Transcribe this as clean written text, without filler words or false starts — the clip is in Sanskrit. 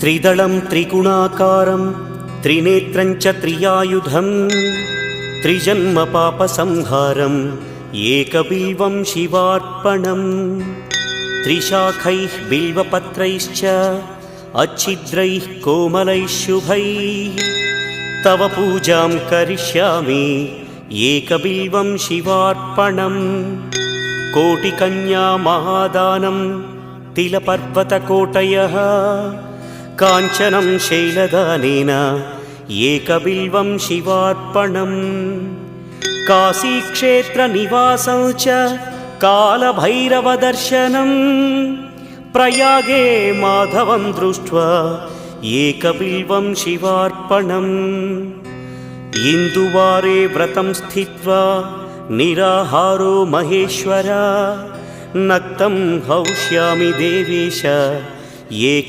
त्रिदलं त्रिगुणाकारं त्रिनेत्रं च त्रियायुधं त्रिजन्म पापसंहारम् एकबिल्वं शिवार्पणम् त्रिशाखैः बिल्वपत्रैश्च अच्छिद्रैः कोमलैः शुभैः तव पूजां करिष्यामि एकबिल्वं शिवार्पणम् कोटिकन्या महादानं तिलपर्वतकोटयः काञ्चनं शैलदानेन एकबिल्वं शिवार्पणम् काशीक्षेत्रनिवासं च कालभैरवदर्शनं प्रयागे माधवं दृष्ट्वा एकबिल्वं शिवार्पणम् इन्दुवारे व्रतं स्थित्वा निराहारो महेश्वर नक्तं हौष्यामि देवेश एक